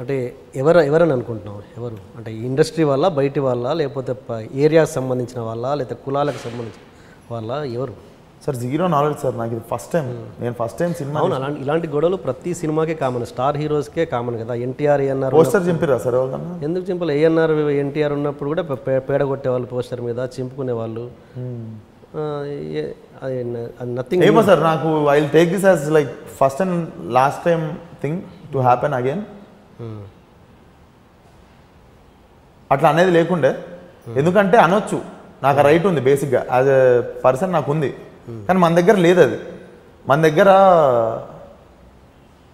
అంటే ఎవరని అనుకుంటున్నావు? ఎవరు అంటే ఇండస్ట్రీ వాళ్ళ, బయటి వాళ్ళ, లేకపోతే ఏరియాకి సంబంధించిన వాళ్ళ, లేకపోతే కులాలకు సంబంధించిన వాళ్ళ, ఎవరు? Sir zero knowledge sir. నాకు ఇది ఫస్ట్ టైం, నేను ఫస్ట్ టైం సినిమా. అవును, ఇలాంటి గొడవలు ప్రతి సినిమాకే కామన్, స్టార్ హీరోస్కే కామన్ కదా. ఎన్టీఆర్ ఏఎన్ఆర్ పోస్టర్ చింపిరా సార్ ఎవరికన్నా? ఎందుకు చింపలు? ఏఎన్ఆర్ ఎన్టీఆర్ ఉన్నప్పుడు కూడా పేడ కొట్టేవాళ్ళు పోస్టర్ మీద, చింపుకునే వాళ్ళు. నథింగ్. ఏమో సార్, నాకు I will take this as like first and last time thing to happen again. అట్లా అనేది లేకుండే, ఎందుకంటే అనొచ్చు, నాకు రైట్ ఉంది బేసిక్గా యాజ్ ఎ పర్సన్ నాకు ఉంది. కానీ మన దగ్గర లేదు అది. మన దగ్గర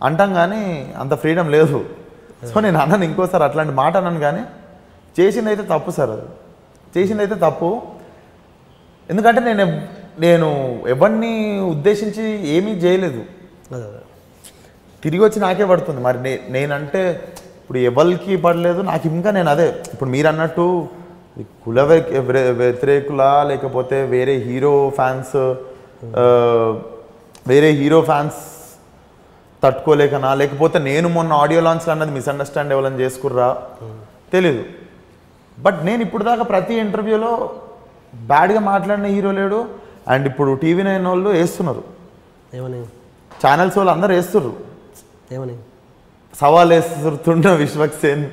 అంటాం కానీ అంత ఫ్రీడమ్ లేదు. సో నేను అన్నాను ఇంకోసారి అట్లాంటి మాట అన్నాను, కానీ చేసిందైతే తప్పు సార్. అది చేసిందైతే తప్పు. ఎందుకంటే నేను ఎవరిని ఉద్దేశించి ఏమీ చేయలేదు. తిరిగి వచ్చి నాకే పడుతుంది. మరి నేనంటే ఇప్పుడు ఎవరికి పడలేదు నాకు. ఇంకా నేను అదే ఇప్పుడు మీరు అన్నట్టు కుల వ్యతిరేకులా, లేకపోతే వేరే హీరో ఫ్యాన్స్ తట్టుకోలేకనా, లేకపోతే నేను మొన్న ఆడియో లాంచ్లో అన్నది మిస్అండర్స్టాండ్ ఎవరైనా చేసుకుర్రా తెలీదు. బట్ నేను ఇప్పుడు దాకా ప్రతి ఇంటర్వ్యూలో బ్యాడ్గా మాట్లాడిన హీరో లేడు. అండ్ ఇప్పుడు టీవీ 9 వాళ్ళు వేస్తున్నారు, ఏమని ఛానల్స్ వాళ్ళు అందరూ వేస్తుర్రు. ఏమని సవాల్ వేస్తుండ విశ్వక్సేన్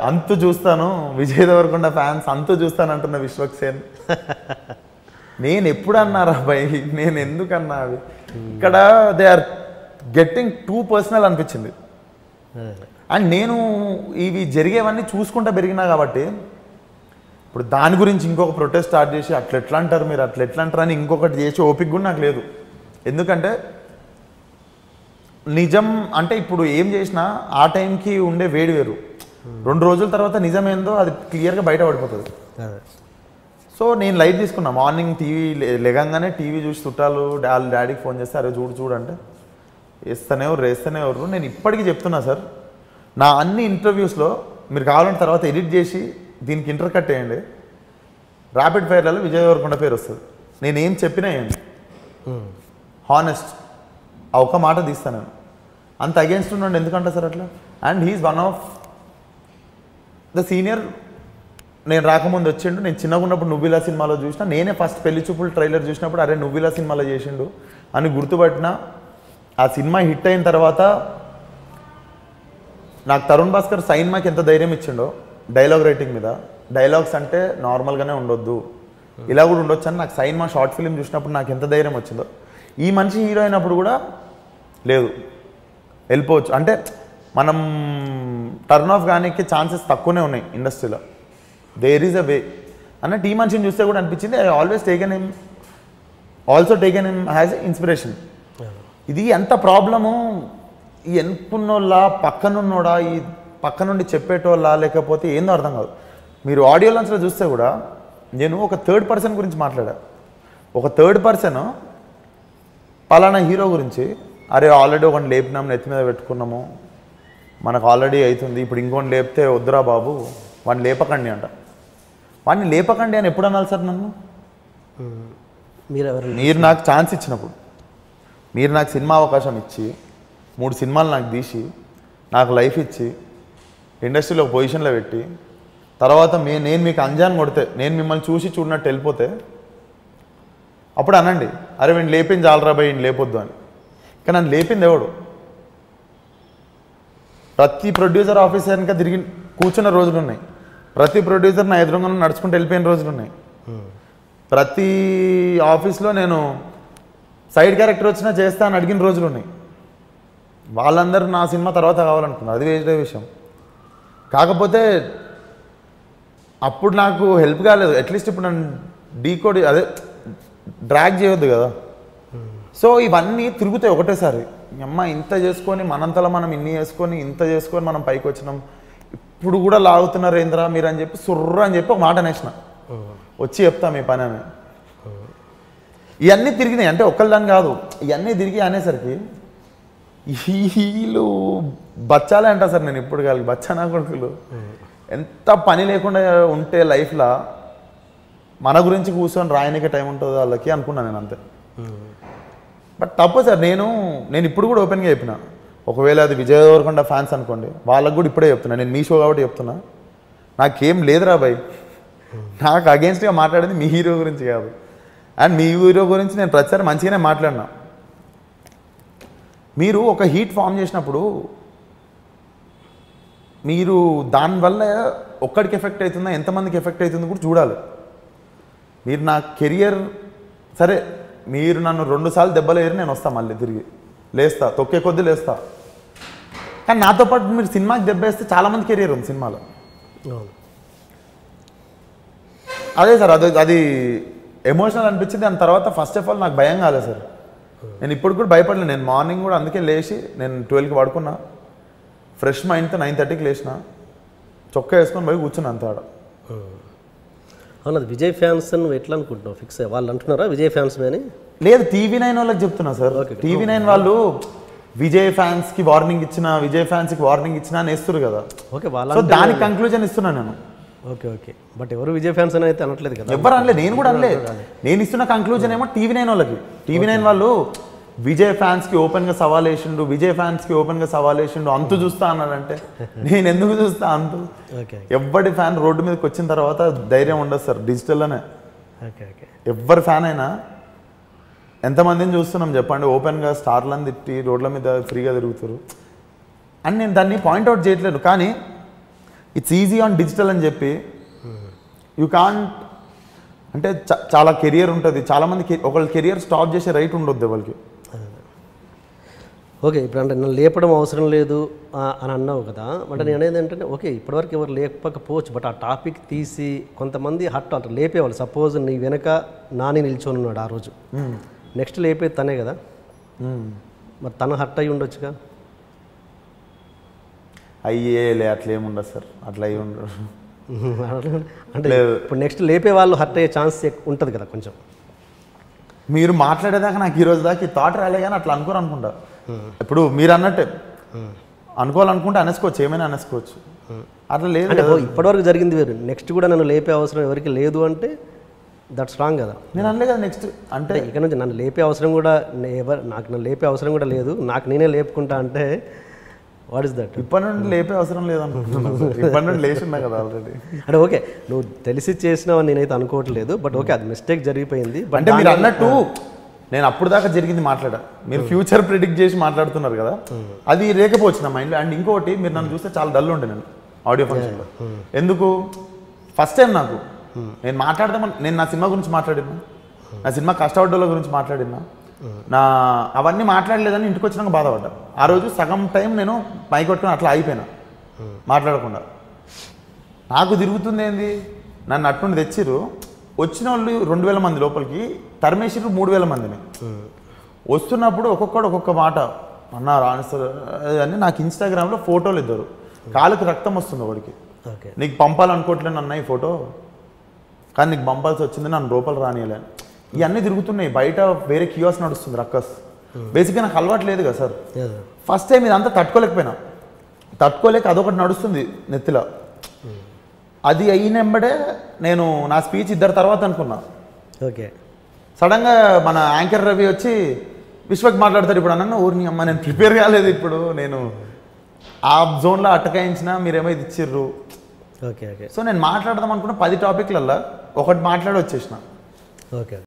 అంతు చూస్తాను, విజయ్ దేవరకొండ ఫ్యాన్స్ అంతు చూస్తాను అంటున్న విశ్వక్సేన్. నేను ఎప్పుడు అన్నారా భయ్? నేను ఎందుకు అన్నా? అవి ఇక్కడ they are getting too personal అనిపించింది. అండ్ నేను ఇవి జరిగేవన్నీ చూసుకుంటా పెరిగినా కాబట్టి ఇప్పుడు దాని గురించి ఇంకొక ప్రొటెస్ట్ స్టార్ట్ చేసి అట్లా ఎట్లా అంటారు మీరు, అట్లా ఎట్లా అంటారు అని ఇంకొకటి చేసే ఓపిక కూడా నాకు లేదు. ఎందుకంటే నిజం అంటే ఇప్పుడు ఏం చేసినా ఆ టైంకి ఉండే వేడి వేరు. 2 రోజుల తర్వాత నిజం ఏందో అది క్లియర్గా బయట పడిపోతుంది. సో నేను లైట్ తీసుకున్నా. మార్నింగ్ టీవీ లేగంగానే టీవీ చూసి చుట్టాలు డాడీకి ఫోన్ చేస్తే అరే చూడంటే వేస్తూనే ఎవరు. నేను ఇప్పటికీ చెప్తున్నా సార్, నా అన్ని ఇంటర్వ్యూస్లో మీరు కావాలంటే తర్వాత ఎడిట్ చేసి దీనికి ఇంటర్ కట్ వేయండి, ర్యాపిడ్ ఫైర్లలో విజయ్ దేవరకొండ పేరు వస్తుంది. నేనేం చెప్పినా ఏంటి హానెస్ట్ ఆ ఒక్క మాట తీస్తాను. నేను అంత అగేన్స్ట్ ఉన్నాడు ఎందుకంటే సార్ అట్లా. And he is one of the senior. నేను రాకముందు వచ్చిండు. నేను చిన్నగా ఉన్నప్పుడు నువ్విలా సినిమాలో చూసిన, నేనే ఫస్ట్ పెళ్లి చూపులు ట్రైలర్ చూసినప్పుడు అరే నువ్విలా సినిమాలో చేసిండు అని గుర్తుపట్టిన. ఆ సినిమా హిట్ అయిన తర్వాత నాకు తరుణ్ భాస్కర్ సైన్మాకి ఎంత ధైర్యం ఇచ్చిండో డైలాగ్ రైటింగ్ మీద. డైలాగ్స్ అంటే నార్మల్గానే ఉండొద్దు, ఇలా కూడా ఉండొచ్చు అని నాకు సైన్మా షార్ట్ ఫిల్మ్ చూసినప్పుడు నాకు ఎంత ధైర్యం వచ్చిందో. ఈ మనిషి హీరో అయినప్పుడు కూడా లేదు, వెళ్ళిపోవచ్చు అంటే మనం టర్న్ ఆఫ్ కానీ ఛాన్సెస్ తక్కువనే ఉన్నాయి ఇండస్ట్రీలో. దేర్ ఈజ్ అ వే అన్నట్టు ఈ మనిషిని చూస్తే కూడా అనిపించింది. I always taken him has inspiration. ఇది ఎంత ప్రాబ్లము ఈ ఎన్నుకున్నోళ్ళ పక్కనున్నోడా, ఈ పక్క నుండి చెప్పేటోళ్ళ, లేకపోతే ఏందో అర్థం కాదు. మీరు ఆడియో లాంచ్లో చూస్తే కూడా నేను ఒక థర్డ్ పర్సన్ గురించి మాట్లాడా. ఒక థర్డ్ పర్సన్ పలానా హీరో గురించి అరే ఆల్రెడీ ఒకటి లేపినాం, నెత్తి మీద పెట్టుకున్నాము, మనకు ఆల్రెడీ అవుతుంది, ఇప్పుడు ఇంకోటి లేపితే వద్దురా బాబు వాడిని లేపకండి అంట. వాడిని లేపకండి అని ఎప్పుడు అనాలి సార్ నన్ను? మీరు నాకు ఛాన్స్ ఇచ్చినప్పుడు, మీరు నాకు సినిమా అవకాశం ఇచ్చి 3 సినిమాలు నాకు తీసి నాకు లైఫ్ ఇచ్చి ఇండస్ట్రీలో ఒక పొజిషన్లో పెట్టి తర్వాత నేను మీకు అంజాన్ కొడితే, నేను మిమ్మల్ని చూసి చూడనట్టు వెళ్ళిపోతే అప్పుడు అనండి అరే వీడిని లేపింది చాలరా భయ్ వీడిని లేపొద్దు అని. కానీ నన్ను లేపింది ఎవడు? ప్రతి ప్రొడ్యూసర్ ఆఫీసర్ వెనక తిరిగి కూర్చున్న రోజులు ఉన్నాయి. ప్రతి ప్రొడ్యూసర్ నా ఎదురుగా నడుచుకుంటూ వెళ్ళిపోయిన రోజులు ఉన్నాయి. ప్రతి ఆఫీస్లో నేను సైడ్ క్యారెక్టర్ వచ్చినా చేస్తా అని అడిగిన రోజులు ఉన్నాయి. వాళ్ళందరూ నా సినిమా తర్వాత కావాలనుకున్నారు, అది వేరే విషయం. కాకపోతే అప్పుడు నాకు హెల్ప్ కాలేదు. అట్లీస్ట్ ఇప్పుడు నన్ను డీకోడ్ అదే డ్రాగ్ చేయొద్దు కదా. సో ఇవన్నీ తిరుగుతాయి ఒకటేసారి. అమ్మ ఇంత చేసుకొని మనంతలో మనం ఇన్ని చేసుకొని ఇంత చేసుకొని మనం పైకి వచ్చినాం, ఇప్పుడు కూడా లాగుతున్నారు ఏంద్రా మీరు అని చెప్పి సుర్ర అని చెప్పి ఒక మాట అనేసిన, వచ్చి చెప్తాం ఈ పని అని. ఇవన్నీ తిరిగినాయి అంటే ఒక్కళ్ళని కాదు, ఇవన్నీ తిరిగి అనేసరికి వీళ్ళు బచ్చాలే అంటా సార్. నేను ఇప్పుడు కాదు బచ్చా నా కొడుకులు. ఎంత పని లేకుండా ఉంటే లైఫ్లో మన గురించి కూర్చొని రాయనికే టైం ఉంటుంది వాళ్ళకి అనుకున్నాను నేను అంతే. బట్ తప్పు సార్. నేను ఇప్పుడు కూడా ఓపెన్గా చెప్పిన, ఒకవేళ అది విజయ్ దేవరకొండ ఫ్యాన్స్ అనుకోండి, వాళ్ళకు కూడా ఇప్పుడే చెప్తున్నా, నేను మీ షో కాబట్టి చెప్తున్నా, నాకేం లేదురా భయ్, నాకు అగేన్స్ట్గా మాట్లాడేది మీ హీరో గురించి కాదు. అండ్ మీ హీరో గురించి నేను ప్రతిసారి మంచిగానే మాట్లాడినా. మీరు ఒక హీట్ ఫామ్ చేసినప్పుడు మీరు దానివల్ల ఒక్కడికి ఎఫెక్ట్ అవుతుందా, ఎంతమందికి ఎఫెక్ట్ అవుతుందో కూడా చూడాలి. మీరు నా కెరియర్ సరే, మీరు నన్ను 2 సార్లు దెబ్బలు వేరి నేను వస్తా, మళ్ళీ తిరిగి లేస్తా, తొక్కే కొద్దీ లేస్తా. కానీ నాతో పాటు మీరు సినిమాకి దెబ్బేస్తే చాలామంది కెరియర్ ఉంది సినిమాలో. అదే సార్, అది ఎమోషనల్ అనిపించింది. దాని తర్వాత ఫస్ట్ ఆఫ్ ఆల్ నాకు భయం కాలేదు సార్. నేను ఇప్పుడు కూడా భయపడలేదు. నేను మార్నింగ్ కూడా అందుకే లేచి నేను 12కి పడుకున్నా, ఫ్రెష్ మైండ్తో 9:30కి లేచిన, చొక్కా వేసుకొని పోయి కూర్చున్నా అంత ఆడ. అవును, అది విజయ్ ఫ్యాన్స్ నువ్వు ఎట్లా అనుకుంటున్నావు? ఫిక్స్ వాళ్ళు అంటున్నారా విజయ్ ఫ్యాన్స్ అని? లేదు, TV9 వాళ్ళకి చెప్తున్నా సార్. TV9 వాళ్ళు విజయ్ ఫ్యాన్స్కి వార్నింగ్ ఇచ్చినా, విజయ్ ఫ్యాన్స్కి వార్నింగ్ ఇచ్చినా అని వేస్తారు కదా. ఓకే, వాళ్ళ సో దానికి కంక్లూజన్ ఇస్తున్నా నేను. ఓకే ఓకే, బట్ ఎవరు విజయ్ ఫ్యాన్స్ అని అయితే అనట్లేదు కదా. ఎవరు అనలేదు, నేను కూడా అనలేదు. నేను ఇస్తున్న కంక్లూజన్ ఏమో TV9 వాళ్ళకి. TV9 వాళ్ళు విజయ్ ఫ్యాన్స్కి ఓపెన్గా సవాల్ వేసిండు, విజయ్ ఫ్యాన్స్కి ఓపెన్గా సవాల్ వేసిండు, అంతు చూస్తా అన్నాడంటే నేను ఎందుకు చూస్తా అంతు? ఎవ్వడి ఫ్యాన్ రోడ్డు మీదకి వచ్చిన తర్వాత ధైర్యం ఉండదు సార్, డిజిటల్లోనే. ఎవ్వరి ఫ్యాన్ అయినా ఎంతమందిని చూస్తున్నాం చెప్పండి, ఓపెన్గా స్టార్లను తిట్టి రోడ్ల మీద ఫ్రీగా తిరుగుతారు అని. నేను దాన్ని పాయింట్అవుట్ చేయట్లేదు, కానీ ఇట్స్ ఈజీ ఆన్ డిజిటల్ అని చెప్పి యూ కాంట్, అంటే చాలా కెరియర్ ఉంటుంది. చాలామంది ఒకళ్ళ కెరియర్ స్టాప్ చేసే రైట్ ఉండొద్దు వాళ్ళకి. ఓకే, ఇప్పుడు అంటే నన్ను లేపడం అవసరం లేదు అని అన్నావు కదా. అంటే నేను అనేది ఏంటంటే, ఓకే ఇప్పటివరకు ఎవరు లేపకపోవచ్చు, బట్ ఆ టాపిక్ తీసి కొంతమంది హట్ అంటే లేపేవాళ్ళు. సపోజ్ నీ వెనక నాని నిల్చొని ఉన్నాడు ఆ రోజు, నెక్స్ట్ లేపేది తనే కదా, మరి తను హట్ అయ్యి ఉండొచ్చుగా. అయ్యేలే అట్లా ఏముండదు సార్, అట్లా అయ్యి ఉండదు. అంటే ఇప్పుడు నెక్స్ట్ లేపే వాళ్ళు హట్ అయ్యే ఛాన్స్ ఉంటుంది కదా కొంచెం. మీరు మాట్లాడేదాకా నాకు ఈ రోజు దాకా ఈ థాట్ రాలే, కానీ అట్లా అనుకోరు అనుకుంటా. ఇప్పుడు మీరు అన్నట్టే అనుకోవాలనుకుంటే అనేసుకోవచ్చు, ఏమైనా అనేసుకోవచ్చు. అట్లా లేదు, ఇప్పటివరకు జరిగింది వేరు, నెక్స్ట్ కూడా నన్ను లేపే అవసరం ఎవరికి లేదు అంటే దట్స్ రాంగ్ కదా. నేను అనలే కదా నెక్స్ట్, అంటే ఇక్కడ నుంచి నన్ను లేపే అవసరం కూడా నన్ను లేపే అవసరం కూడా లేదు, నాకు నేనే లేపుకుంటా అంటే వాట్ ఇస్ దట్? ఇప్పటి నుండి లేపే అవసరం లేదనుకుంటున్నాను, ఇప్పటి నుండి లేచి ఉన్నా కదా ఆల్రెడీ. అంటే ఓకే, నువ్వు తెలిసి చేసినావు నేనైతే అనుకోవట్లేదు, బట్ ఓకే అది మిస్టేక్ జరిగిపోయింది. అంటే మీరు అన్నట్టు నేను అప్పుడు దాకా జరిగింది మాట్లాడా, మీరు ఫ్యూచర్ ప్రిడిక్ట్ చేసి మాట్లాడుతున్నారు కదా, అది లేకపోవచ్చు నా మైండ్లో. అండ్ ఇంకోటి, మీరు నన్ను చూస్తే చాలా డల్ ఉండే నేను ఆడియో ఫంక్షన్లో. ఎందుకు? ఫస్ట్ టైం నాకు నేను మాట్లాడదామని, నేను నా సినిమా గురించి మాట్లాడినా, నా సినిమా కష్టపడ్డోళ్ళ గురించి మాట్లాడినా, నా అవన్నీ మాట్లాడలేదని ఇంటికి వచ్చినాక బాధపడ్డా. ఆ రోజు సగం టైం నేను మైక్ కొట్టుకుని అట్లా అయిపోయినా మాట్లాడకుండా. నాకు తిరుగుతుంది ఏంది, నన్ను అట్నుండి తెచ్చిర్రు, వచ్చిన వాళ్ళు 2000 మంది లోపలికి తరిమేసిర్రు 3000 మందిని. వస్తున్నప్పుడు ఒక్కొక్కడు ఒక్కొక్క మాట అన్నారు ఆన్సర్ అని. నాకు ఇన్స్టాగ్రామ్లో ఫోటోలు ఇద్దరు, కాలుకి రక్తం వస్తుంది ఒకడికి, నీకు పంపాలనుకోవట్లేను అన్న ఈ ఫోటో, కానీ నీకు పంపాల్సి వచ్చింది, నన్ను లోపల రానియలే. ఇవన్నీ తిరుగుతున్నాయి బయట, వేరే కియోస్ నడుస్తుంది రక్కస్. బేసిక్గా నాకు అలవాటు లేదు కదా సార్. ఫస్ట్ టైం ఇదంతా తట్టుకోలేక అదొకటి నడుస్తుంది నెత్తిలో. అది అయినెంబడే నేను నా స్పీచ్ ఇద్దరు తర్వాత అనుకున్నా. ఓకే, సడన్గా మన యాంకర్ రవి వచ్చి విశ్వక్ మాట్లాడతాడు ఇప్పుడు అన్న, ఊరిని అమ్మ నేను ప్రిపేర్ కాలేదు, ఇప్పుడు నేను ఆ జోన్లో అటకాయించిన, మీరేమో ఇది ఇచ్చిర్రు. ఓకే ఓకే, సో నేను మాట్లాడదాం అనుకున్న 10 టాపిక్లల్లో ఒకటి మాట్లాడి వచ్చేసిన. ఓకే.